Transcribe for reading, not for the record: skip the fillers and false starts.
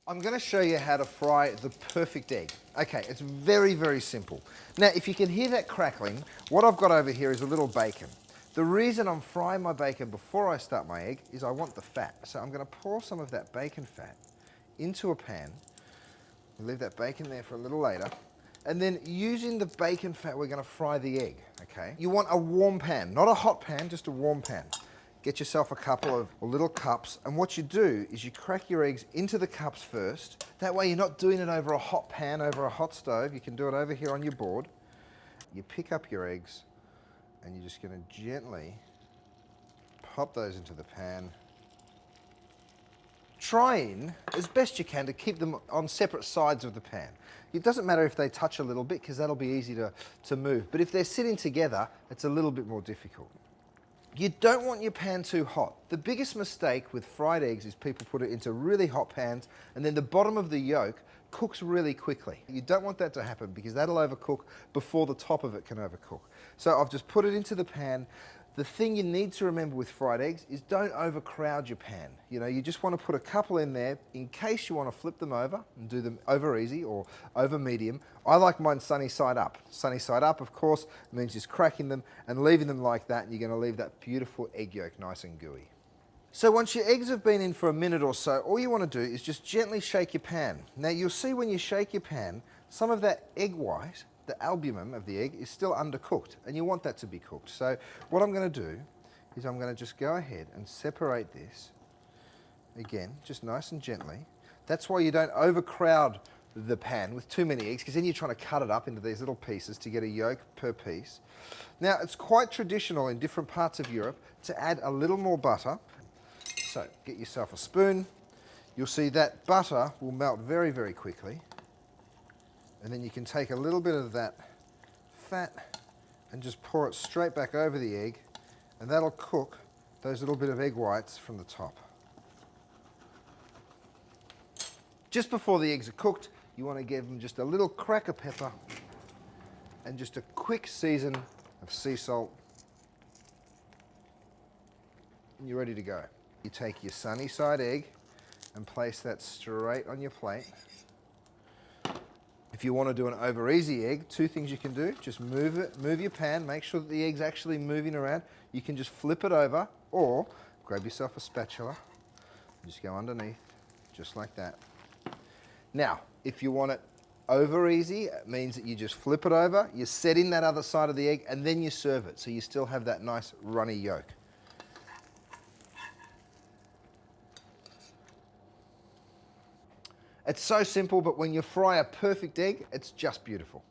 I'm going to show you how to fry the perfect egg. Okay, it's very, very simple. Now, if you can hear that crackling, what I've got over here is a little bacon. The reason I'm frying my bacon before I start my egg is I want the fat. So I'm going to pour some of that bacon fat into a pan. Leave that bacon there for a little later. And then using the bacon fat, we're going to fry the egg, okay? You want a warm pan, not a hot pan, just a warm pan. Get yourself a couple of little cups, and what you do is you crack your eggs into the cups first. That way you're not doing it over a hot pan, over a hot stove. You can do it over here on your board. You pick up your eggs, and you're just going to gently pop those into the pan. Trying as best you can to keep them on separate sides of the pan. It doesn't matter if they touch a little bit, because that'll be easy to move. But if they're sitting together, it's a little bit more difficult. You don't want your pan too hot. The biggest mistake with fried eggs is people put it into really hot pans, and then the bottom of the yolk cooks really quickly. You don't want that to happen, because that'll overcook before the top of it can overcook. So I've just put it into the pan. The thing you need to remember with fried eggs is don't overcrowd your pan. You know, you just want to put a couple in there in case you want to flip them over and do them over easy or over medium. I like mine sunny side up. Sunny side up, of course, means just cracking them and leaving them like that, and you're going to leave that beautiful egg yolk nice and gooey. So once your eggs have been in for a minute or so, all you want to do is just gently shake your pan. Now you'll see when you shake your pan, some of that egg white, the albumin of the egg, is still undercooked, and you want that to be cooked. So what I'm going to do is I'm going to just go ahead and separate this, again, just nice and gently. That's why you don't overcrowd the pan with too many eggs, because then you're trying to cut it up into these little pieces to get a yolk per piece. Now, it's quite traditional in different parts of Europe to add a little more butter. So get yourself a spoon. You'll see that butter will melt very, very quickly. And then you can take a little bit of that fat and just pour it straight back over the egg, and that'll cook those little bit of egg whites from the top. Just before the eggs are cooked, you want to give them just a little crack of pepper and just a quick season of sea salt, and you're ready to go. You take your sunny side egg and place that straight on your plate. If you want to do an over easy egg, two things you can do. Just move your pan, make sure that the egg's actually moving around. You can just flip it over, or grab yourself a spatula, and just go underneath, just like that. Now, if you want it over easy, it means that you just flip it over, you set in that other side of the egg, and then you serve it, so you still have that nice runny yolk. It's so simple, but when you fry a perfect egg, it's just beautiful.